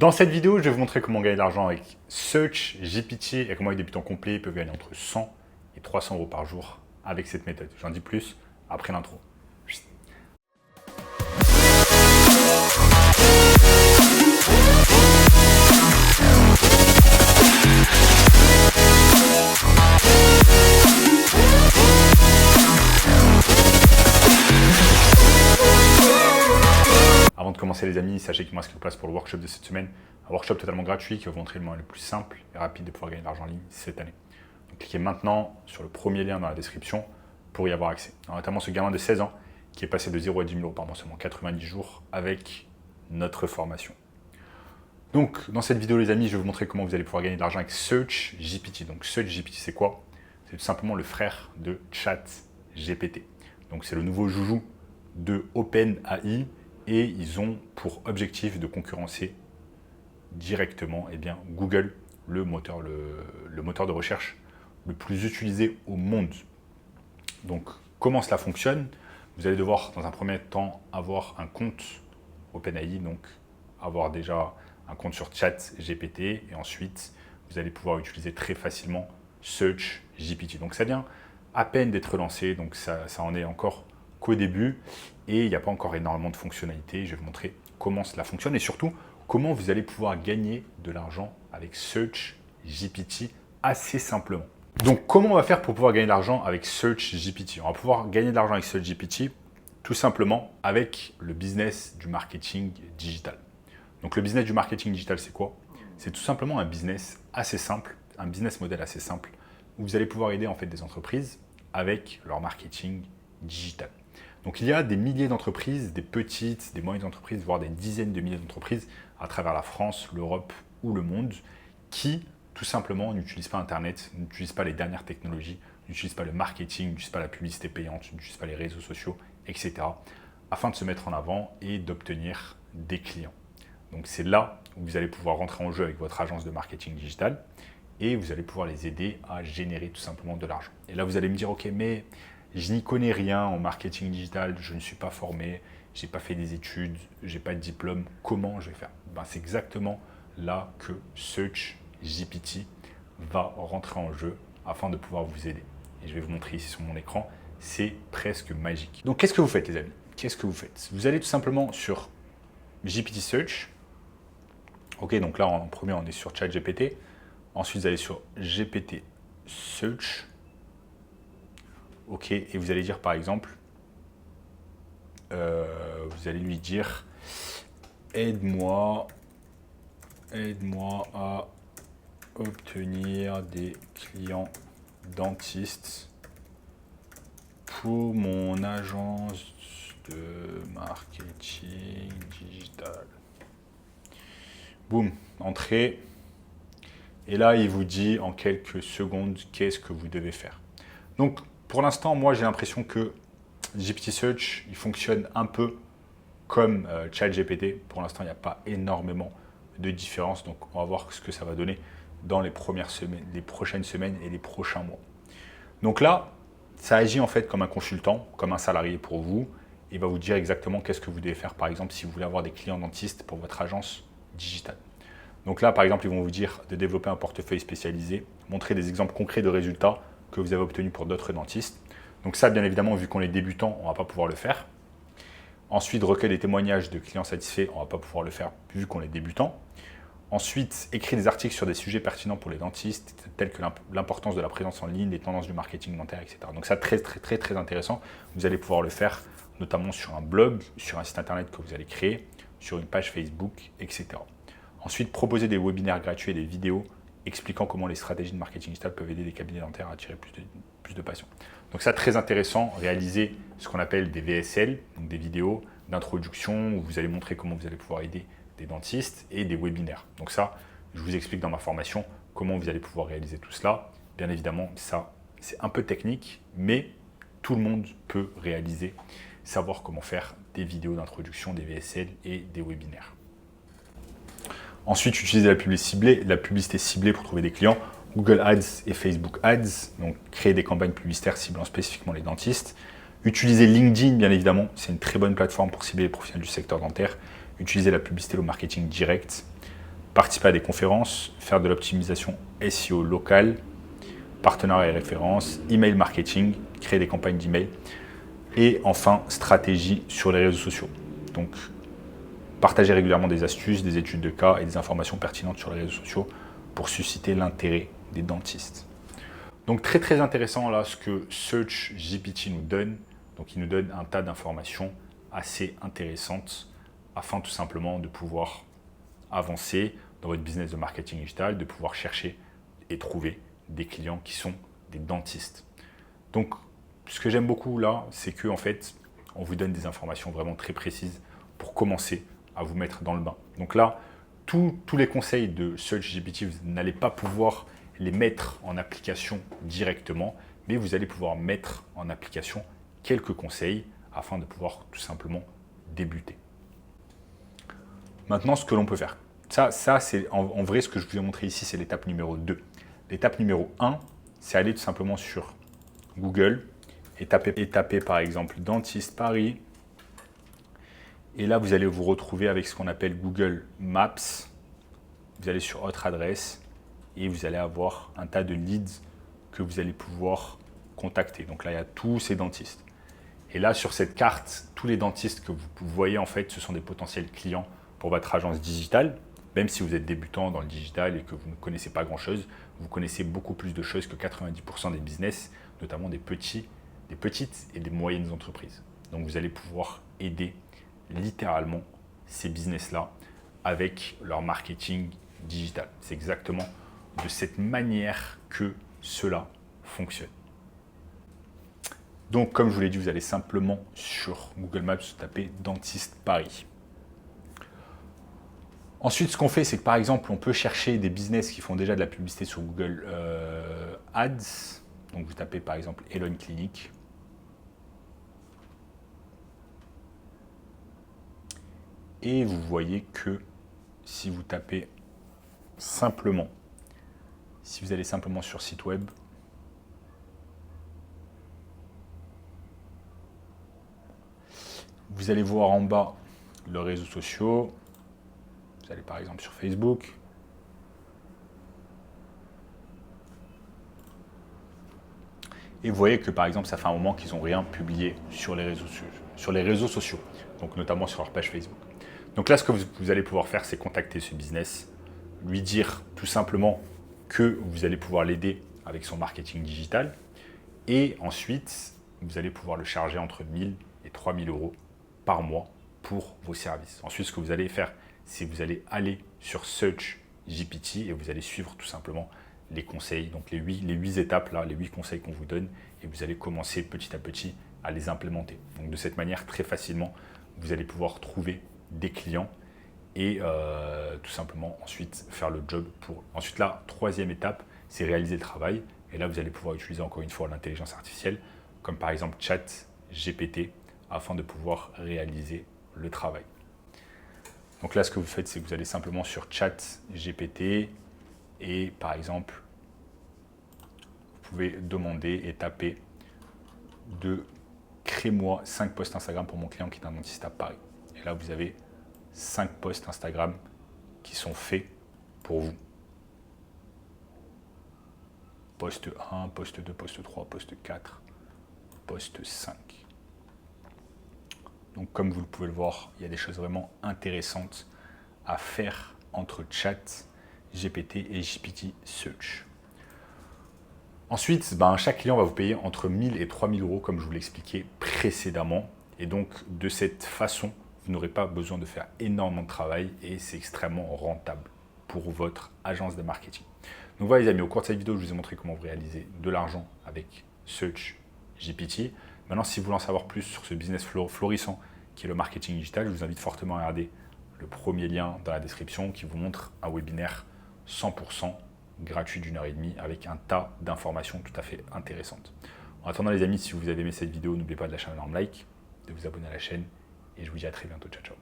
Dans cette vidéo, je vais vous montrer comment gagner de l'argent avec SearchGPT et comment les débutants complets peuvent gagner entre 100 et 300 euros par jour avec cette méthode. J'en dis plus après l'intro. Avant de commencer les amis, sachez qu'il me reste quelques places pour le workshop de cette semaine. Un workshop totalement gratuit qui va vous montrer le moyen le plus simple et rapide de pouvoir gagner de l'argent en ligne cette année. Donc cliquez maintenant sur le premier lien dans la description pour y avoir accès. Alors, notamment ce gamin de 16 ans qui est passé de 0 à 10 000 euros par mois seulement 90 jours avec notre formation. Donc dans cette vidéo les amis, je vais vous montrer comment vous allez pouvoir gagner de l'argent avec SearchGPT. Donc SearchGPT c'est quoi? C'est tout simplement le frère de ChatGPT. Donc c'est le nouveau joujou de OpenAI. Et ils ont pour objectif de concurrencer directement Google, le moteur de recherche le plus utilisé au monde. Donc, comment cela fonctionne? Vous allez devoir, dans un premier temps, avoir un compte OpenAI, donc avoir déjà un compte sur ChatGPT, et ensuite, vous allez pouvoir utiliser très facilement SearchGPT. Donc, ça vient à peine d'être lancé, donc ça en est encore qu'au début et il n'y a pas encore énormément de fonctionnalités. Je vais vous montrer comment cela fonctionne et surtout comment vous allez pouvoir gagner de l'argent avec SearchGPT assez simplement. Donc comment on va faire pour pouvoir gagner de l'argent avec SearchGPT? On va pouvoir gagner de l'argent avec SearchGPT tout simplement avec le business du marketing digital. Donc le business du marketing digital c'est quoi? C'est tout simplement un business assez simple, un business model assez simple où vous allez pouvoir aider en fait des entreprises avec leur marketing digital. Donc il y a des milliers d'entreprises, des petites, des moyennes entreprises, voire des dizaines de milliers d'entreprises à travers la France, l'Europe ou le monde qui tout simplement n'utilisent pas Internet, n'utilisent pas les dernières technologies, n'utilisent pas le marketing, n'utilisent pas la publicité payante, n'utilisent pas les réseaux sociaux, etc. afin de se mettre en avant et d'obtenir des clients. Donc c'est là où vous allez pouvoir rentrer en jeu avec votre agence de marketing digital et vous allez pouvoir les aider à générer tout simplement de l'argent. Et là vous allez me dire, ok, mais je n'y connais rien en marketing digital, je ne suis pas formé, je n'ai pas fait des études, je n'ai pas de diplôme, comment je vais faire? C'est exactement là que SearchGPT va rentrer en jeu afin de pouvoir vous aider. Et je vais vous montrer ici sur mon écran, c'est presque magique. Donc qu'est-ce que vous faites les amis? Qu'est-ce que vous faites? Vous allez tout simplement sur GPT Search. Ok, donc là en premier on est sur ChatGPT. Ensuite vous allez sur GPT Search. Ok, et vous allez dire par exemple, vous allez lui dire aide-moi à obtenir des clients dentistes pour mon agence de marketing digital. Boum, entrée. Et là, il vous dit en quelques secondes qu'est-ce que vous devez faire. Donc, pour l'instant, moi, j'ai l'impression que GPT Search, il fonctionne un peu comme ChatGPT. Pour l'instant, il n'y a pas énormément de différence. Donc, on va voir ce que ça va donner dans les prochaines semaines et les prochains mois. Donc là, ça agit en fait comme un consultant, comme un salarié pour vous. Il va vous dire exactement qu'est-ce que vous devez faire, par exemple, si vous voulez avoir des clients dentistes pour votre agence digitale. Donc là, par exemple, ils vont vous dire de développer un portefeuille spécialisé, montrer des exemples concrets de résultats que vous avez obtenus pour d'autres dentistes. Donc ça, bien évidemment, vu qu'on est débutant, on ne va pas pouvoir le faire. Ensuite, recueil des témoignages de clients satisfaits, on ne va pas pouvoir le faire vu qu'on est débutant. Ensuite, écrire des articles sur des sujets pertinents pour les dentistes, tels que l'importance de la présence en ligne, les tendances du marketing dentaire, etc. Donc ça, très intéressant. Vous allez pouvoir le faire notamment sur un blog, sur un site internet que vous allez créer, sur une page Facebook, etc. Ensuite, proposer des webinaires gratuits et des vidéos expliquant comment les stratégies de marketing digital peuvent aider les cabinets dentaires à attirer plus de patients. Donc ça, très intéressant, réaliser ce qu'on appelle des VSL, donc des vidéos d'introduction où vous allez montrer comment vous allez pouvoir aider des dentistes et des webinaires. Donc ça, je vous explique dans ma formation comment vous allez pouvoir réaliser tout cela. Bien évidemment, ça, c'est un peu technique, mais tout le monde peut réaliser, savoir comment faire des vidéos d'introduction, des VSL et des webinaires. Ensuite, utiliser la publicité ciblée pour trouver des clients. Google Ads et Facebook Ads, donc créer des campagnes publicitaires ciblant spécifiquement les dentistes. Utiliser LinkedIn, bien évidemment, c'est une très bonne plateforme pour cibler les professionnels du secteur dentaire. Utiliser la publicité au marketing direct. participer à des conférences, faire de l'optimisation SEO locale, partenariat et références, email marketing, créer des campagnes d'email et enfin stratégie sur les réseaux sociaux. Donc partager régulièrement des astuces, des études de cas et des informations pertinentes sur les réseaux sociaux pour susciter l'intérêt des dentistes. Donc très intéressant là ce que SearchGPT nous donne. Donc il nous donne un tas d'informations assez intéressantes afin tout simplement de pouvoir avancer dans votre business de marketing digital, de pouvoir chercher et trouver des clients qui sont des dentistes. Donc ce que j'aime beaucoup là, c'est qu'en fait, on vous donne des informations vraiment très précises pour commencer à vous mettre dans le bain. Donc là, tous les conseils de SearchGPT, vous n'allez pas pouvoir les mettre en application directement, mais vous allez pouvoir mettre en application quelques conseils afin de pouvoir tout simplement débuter. Maintenant, ce que l'on peut faire. Ça c'est en vrai ce que je vous ai montré ici, c'est l'étape numéro 2. L'étape numéro 1, c'est aller tout simplement sur Google et taper par exemple Dentiste Paris. Et là, vous allez vous retrouver avec ce qu'on appelle Google Maps. Vous allez sur Autre adresse et vous allez avoir un tas de leads que vous allez pouvoir contacter. Donc là, il y a tous ces dentistes. Et là, sur cette carte, tous les dentistes que vous voyez, en fait, ce sont des potentiels clients pour votre agence digitale. Même si vous êtes débutant dans le digital et que vous ne connaissez pas grand-chose, vous connaissez beaucoup plus de choses que 90% des business, notamment des petites et des moyennes entreprises. Donc, vous allez pouvoir aider littéralement ces business-là avec leur marketing digital. C'est exactement de cette manière que cela fonctionne. Donc, comme je vous l'ai dit, vous allez simplement sur Google Maps taper Dentiste Paris. Ensuite, ce qu'on fait, c'est que par exemple, on peut chercher des business qui font déjà de la publicité sur Google Ads. Donc, vous tapez par exemple Elon Clinic. Et vous voyez que si vous tapez simplement, si vous allez simplement sur site web, vous allez voir en bas leurs réseaux sociaux. Vous allez par exemple sur Facebook. Et vous voyez que par exemple, ça fait un moment qu'ils n'ont rien publié sur les réseaux sociaux, donc notamment sur leur page Facebook. Donc là, ce que vous allez pouvoir faire, c'est contacter ce business, lui dire tout simplement que vous allez pouvoir l'aider avec son marketing digital. Et ensuite, vous allez pouvoir le charger entre 1 000 et 3 000 euros par mois pour vos services. Ensuite, ce que vous allez faire, c'est que vous allez aller sur SearchGPT et vous allez suivre tout simplement les conseils, donc les 8 étapes là, les 8 conseils qu'on vous donne, et vous allez commencer petit à petit à les implémenter. Donc de cette manière, très facilement, vous allez pouvoir trouver des clients et tout simplement ensuite faire le job pour eux. Ensuite, la troisième étape, c'est réaliser le travail. Et là, vous allez pouvoir utiliser encore une fois l'intelligence artificielle, comme par exemple ChatGPT, afin de pouvoir réaliser le travail. Donc là, ce que vous faites, c'est que vous allez simplement sur ChatGPT et par exemple, vous pouvez demander et taper de crée-moi 5 posts Instagram pour mon client qui est un dentiste à Paris. Et là, vous avez 5 posts Instagram qui sont faits pour vous. Post 1, post 2, post 3, post 4, post 5. Donc comme vous pouvez le voir, il y a des choses vraiment intéressantes à faire entre ChatGPT et GPT Search. Ensuite, chaque client va vous payer entre 1 000 et 3 000 euros, comme je vous l'expliquais précédemment. Et donc, de cette façon, vous n'aurez pas besoin de faire énormément de travail et c'est extrêmement rentable pour votre agence de marketing. Donc voilà les amis, au cours de cette vidéo, je vous ai montré comment vous réaliser de l'argent avec SearchGPT. Maintenant, si vous voulez en savoir plus sur ce business florissant qui est le marketing digital, je vous invite fortement à regarder le premier lien dans la description qui vous montre un webinaire 100% gratuit d'1h30 avec un tas d'informations tout à fait intéressantes. En attendant les amis, si vous avez aimé cette vidéo, n'oubliez pas de lâcher un énorme like, de vous abonner à la chaîne et je vous dis à très bientôt. Ciao, ciao.